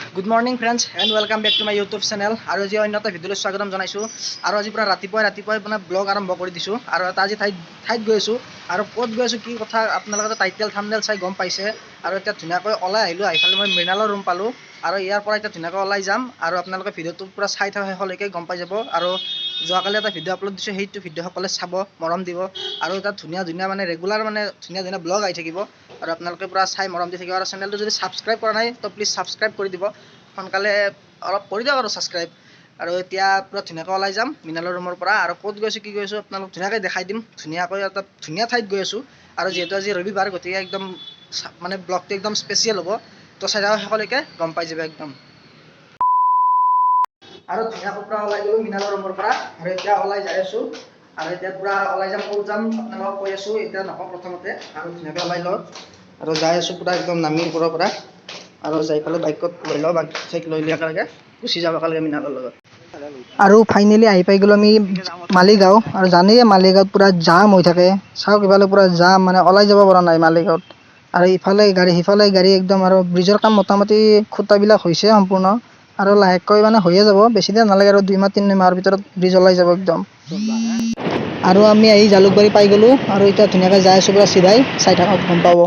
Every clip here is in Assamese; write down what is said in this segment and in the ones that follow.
Good morning friends and welcome back to my YouTube channel. আৰু আজি অন্য এটা ভিডিঅ'লৈ স্বাগতম জনাইছো আৰু আজি পুৰা ৰাতিপুৱাই মানে ব্লগ আৰম্ভ কৰি দিছো আৰু এটা আজি ঠাইত গৈ আছো আৰু ক'ত গৈ আছো কি কথা আপোনালোকে টাইটেল থাম্বনেল চাই গম পাইছে আৰু এতিয়া ধুনীয়াকৈ ওলাই আহিলো আহিফালে মই মৃণালৰ ৰুম পালো আৰু ইয়াৰ পৰা এতিয়া ধুনীয়াকৈ ওলাই যাম আৰু আপোনালোকে ভিডিঅ'টো পুৰা চাই থাকা শেষলৈকে গম পাই যাব আৰু যোৱাকালি এটা ভিডিঅ' আপলোড দিছো সেইটো ভিডিঅ' সকলে চাব মৰম দিব আৰু এটা ধুনীয়া মানে ৰেগুলাৰ মানে ধুনীয়া ব্লগ আহি থাকিব আৰু আপোনালোকে পুৰা চাই মৰম দি থাকিব আৰু চেনেলটো যদি সাবস্ক্ৰাইব কৰা নাই তো প্লিজ সাবস্ক্ৰাইব কৰি দিব সোনকালে অলপ কৰি দিয়ক আৰু সাবস্ক্ৰাইব আৰু এতিয়া পুৰা ধুনীয়াকৈ ওলাই যাম মৃণালৰ ৰুমৰ পৰা আৰু ক'ত গৈছো কি গৈছো আপোনালোক ধুনীয়াকৈ দেখাই দিম ধুনীয়াকৈ এটা ধুনীয়া ঠাইত গৈ আছো আৰু যিহেতু আজি ৰবিবাৰ গতিকে একদম মানে ব্লগটো একদম স্পেচিয়েল হ'ব তো চাই থাকা শেষলৈকে গম পাই যাব একদম আৰু ধুনীয়াকৈ পুৰা ওলাই গ'লো মৃণালৰ ৰুমৰ পৰা আৰু এতিয়া ওলাই যাই আছো আৰু এতিয়া পুৰা ওলাই যাম ক'ত যাম আপোনালোকক কৈ আছো এতিয়া নকওঁ প্ৰথমতে আৰু ধুনীয়াকৈ ওলাই লওঁ আৰু যাই আছো পুৰা একদম নামি ওপৰৰ পৰা আৰু যাই পেলাই বাইকত লৈ লওঁ বাইক লৈ একেলগে গুচি যাওঁ একেলগে মৃণালৰ লগত আৰু ফাইনেলি আহি পাই গ'লো আমি মালিগাঁও আৰু জানেই মালিগাঁৱত পুৰা জাম হৈ থাকে চাওক ইফালে পুৰা জাম মানে ওলাই যাব পৰা নাই মালিগাঁৱত আৰু ইফালে গাড়ী সিফালে গাড়ী একদম আৰু ব্ৰিজৰ কাম মোটামুটি খুঁটাবিলাক হৈছে সম্পূৰ্ণ আৰু লাহেকৈ মানে হৈয়ে যাব বেছি দিন নালাগে আৰু 2 মাহ 3 মাহৰ ভিতৰত ব্ৰিজ ওলাই যাব একদম আৰু আমি আহি জালুকবাৰী পাই গ'লো আৰু এতিয়া ধুনীয়াকৈ যাই আছোঁ পুৰা চিধাই চাই থাকক গম পাব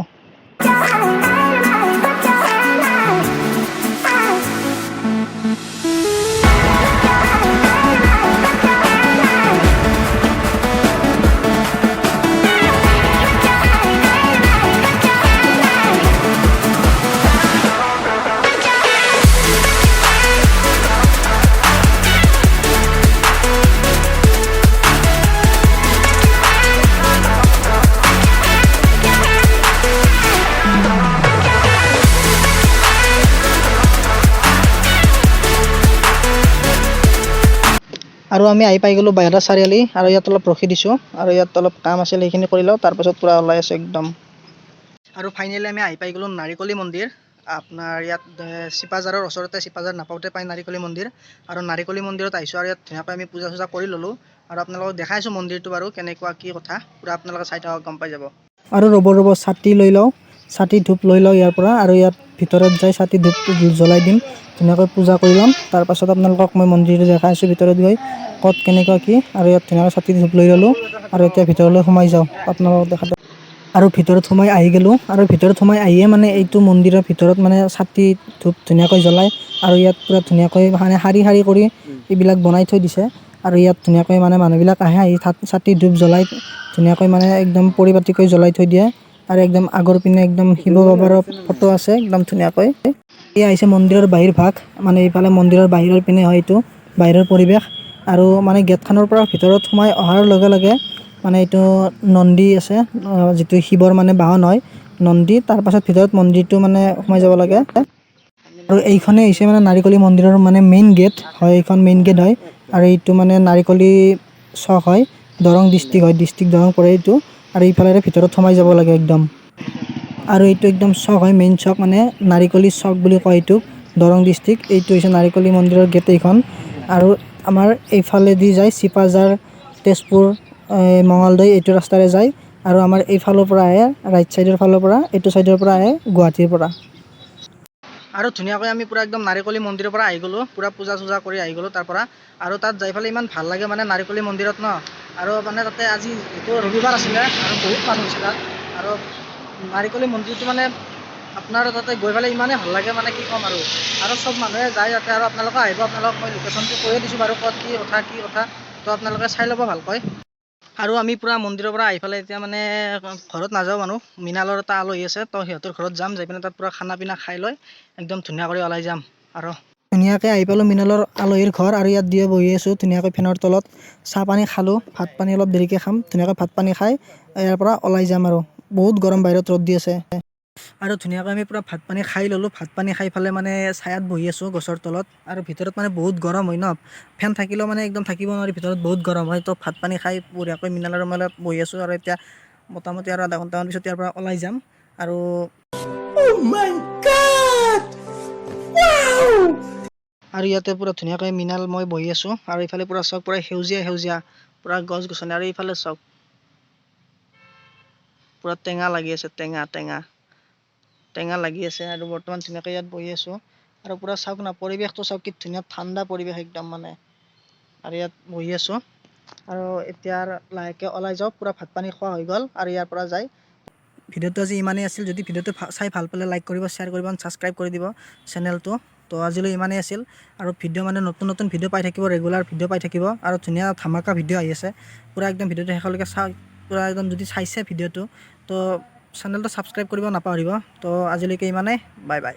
আৰু আমি আহি পাই গ'লো বাইহাটা চাৰিআলি আৰু ইয়াত অলপ ৰখি দিছোঁ আৰু ইয়াত অলপ কাম আছিল সেইখিনি কৰি লওঁ তাৰপাছত পূৰা ওলাই আছোঁ একদম আৰু ফাইনেলি আমি আহি পাই গ'লো নাৰিকলী মন্দিৰ আপোনাৰ ইয়াত চিপাঝাৰৰ ওচৰতে চিপাঝাৰ নাপাওঁতে পাই নাৰিকলী মন্দিৰ আৰু নাৰিকলী মন্দিৰত আহিছোঁ আৰু ইয়াত ধুনীয়াকৈ আমি পূজা চূজা কৰি ল'লোঁ আৰু আপোনালোকক দেখাইছোঁ মন্দিৰটো বাৰু কেনেকুৱা কি কথা পূৰা আপোনালোকে চাই থাকক গম পাই যাব আৰু ৰ'ব ছাতি লৈ লওঁ ছাতি ধূপ লৈ লওঁ ইয়াৰ পৰা আৰু ইয়াত ভিতৰত যাই ছাতি ধূপটো জ্বলাই দিম ধুনীয়াকৈ পূজা কৰি ল'ম তাৰপাছত আপোনালোকক মই মন্দিৰটো দেখাইছোঁ ভিতৰত গৈ ক'ত কেনেকুৱা কি আৰু ইয়াত ধুনীয়াকৈ ছাতি ধূপ লৈ ল'লোঁ আৰু এতিয়া ভিতৰলৈ সোমাই যাওঁ আপোনালোকক দেখাতে আৰু ভিতৰত সোমাই আহি গ'লোঁ আৰু ভিতৰত সোমাই আহিয়ে মানে এইটো মন্দিৰৰ ভিতৰত মানে ছাতি ধূপ ধুনীয়াকৈ জ্বলাই আৰু ইয়াত পূৰা ধুনীয়াকৈ মানে শাৰী কৰি এইবিলাক বনাই থৈ দিছে আৰু ইয়াত ধুনীয়াকৈ মানে মানুহবিলাক আহে আহি ছাতি ধূপ জ্বলাই ধুনীয়াকৈ মানে একদম পৰিপাটিকৈ জ্বলাই থৈ দিয়ে আৰু একদম আগৰ পিনে একদম শিৱ বাবাৰ ফটো আছে একদম ধুনীয়াকৈ এয়া আহিছে মন্দিৰৰ বাহিৰ ভাগ মানে এইফালে মন্দিৰৰ বাহিৰৰ পিনে হয় এইটো বাহিৰৰ পৰিৱেশ আৰু মানে গেটখনৰ পৰা ভিতৰত সোমাই অহাৰ লগে লগে মানে এইটো নন্দী আছে যিটো শিৱৰ মানে বাহন হয় নন্দী তাৰপাছত ভিতৰত মন্দিৰটো মানে সোমাই যাব লাগে আৰু এইখনে হৈছে মানে নাৰিকলী মন্দিৰৰ মানে মেইন গেট হয় এইখন মেইন গেট হয় আৰু এইটো মানে নাৰিকলী চক হয় দৰং ডিষ্ট্ৰিক্ট হয় ডিষ্ট্ৰিক্ট দৰং পৰে এইটো আৰু এইফালেৰে ভিতৰত সোমাই যাব লাগে একদম আৰু এইটো একদম চক হয় মেইন চক মানে নাৰিকলী চক বুলি কয় এইটোক দৰং ডিষ্ট্ৰিক্ট এইটো হৈছে নাৰিকলী মন্দিৰৰ গেট এইখন আৰু আমাৰ এইফালেদি যায় চিপাঝাৰ তেজপুৰ মঙলদৈ এইটো ৰাস্তাৰে যায় আৰু আমাৰ এইফালৰ পৰা আহে ৰাইট চাইডৰ ফালৰ পৰা এইটো চাইডৰ পৰা আহে গুৱাহাটীৰ পৰা আৰু ধুনীয়াকৈ আমি পুৰা একদম নাৰিকলী মন্দিৰৰ পৰা আহি গ'লোঁ পুৰা পূজা চূজা কৰি আহি গ'লোঁ তাৰ পৰা আৰু তাত যাই পেলাই ইমান ভাল লাগে মানে নাৰিকলী মন্দিৰত ন আৰু মানে তাতে আজি এইটো ৰবিবাৰ আছিলে আৰু বহুত মানুহ হৈছিলে তাত আৰু নাৰিকলী মন্দিৰটো মানে আপোনাৰ তাতে গৈ পেলাই ইমানেই ভাল লাগে মানে কি ক'ম আৰু চব মানুহে যায় তাতে আৰু আপোনালোকে আহিব আপোনালোকক মই লোকেশ্যনটো কৈয়ে দিছোঁ বাৰু ক'ত কি কথা তো আপোনালোকে চাই ল'ব ভালকৈ আৰু আমি পুৰা মন্দিৰৰ পৰা আহি পেলাই এতিয়া মানে ঘৰত নাযাওঁ মানুহ মৃণালৰ এটা আলহী আছে তো সিহঁতৰ ঘৰত যাম যাই পিনে তাত পুৰা খানা পিনা খাই লৈ একদম ধুনীয়া কৰি ওলাই যাম আৰু ধুনীয়াকৈ আহি পালোঁ মৃণালৰ আলহীৰ ঘৰ আৰু ইয়াত দিয়ে বহি আছোঁ ধুনীয়াকৈ ফেনৰ তলত চাহ পানী খালোঁ ভাত পানী অলপ দেৰিকৈ খাম ধুনীয়াকৈ ভাত পানী খাই ইয়াৰ পৰা ওলাই যাম আৰু বহুত গৰম বাহিৰত ৰ'দ দি আছে আৰু ধুনীয়াকৈ আমি পুৰা ভাত পানী খাই ল'লোঁ ভাত পানী খাই পেলাই মানে ছায়াত বহি আছোঁ গছৰ তলত আৰু ভিতৰত মানে বহুত গৰম হয় ন ফেন থাকিলেও মানে একদম থাকিব নোৱাৰি ভিতৰত বহুত গৰম হয় তো ভাত পানী খাই বঢ়িয়াকৈ মৃণালৰ ৰুমত বহি আছোঁ আৰু এতিয়া মোটামুটি আৰু আধা ঘণ্টামান পিছত ইয়াৰ পৰা ওলাই যাম আৰু আৰু ইয়াতে পুৰা ধুনীয়াকৈ মৃণাল মই বহি আছোঁ আৰু ইফালে পুৰা চাওক পুৰা সেউজীয়া পুৰা গছ গছনি আৰু ইফালে চাওক পুৰা টেঙা লাগি আছে টেঙা লাগি আছে আৰু বৰ্তমান ধুনীয়াকৈ ইয়াত বহি আছোঁ আৰু পূৰা চাওক না পৰিৱেশটো চাওক কি ধুনীয়া ঠাণ্ডা পৰিৱেশ একদম মানে। আৰু ইয়াত বহি আছোঁ আৰু এতিয়া লাহেকৈ ওলাই যাওঁ, পূৰা ভাত পানী খোৱা হৈ গ'ল আৰু ইয়াৰ পৰা যাই। ভিডিঅ'টো আজি ইমানেই আছিল। যদি ভিডিঅ'টো চাই ভাল পালে লাইক কৰিব, শ্বেয়াৰ কৰিব, ছাবস্ক্ৰাইব কৰি দিব চেনেলটো। তো আজিলৈ ইমানেই আছিল আৰু ভিডিঅ' মানে নতুন নতুন ভিডিঅ' পাই থাকিব, ৰেগুলাৰ ভিডিঅ' পাই থাকিব আৰু ধুনীয়া ধামাকা ভিডিঅ' আহি আছে। পূৰা একদম ভিডিঅ'টো শেষলৈকে পূৰা একদম যদি চাইছে ভিডিঅ'টো তো চেনেলটো ছাবস্ক্ৰাইব কৰিব নাপাহৰিব। তো আজিলৈকে ইমানেই, বাই বাই।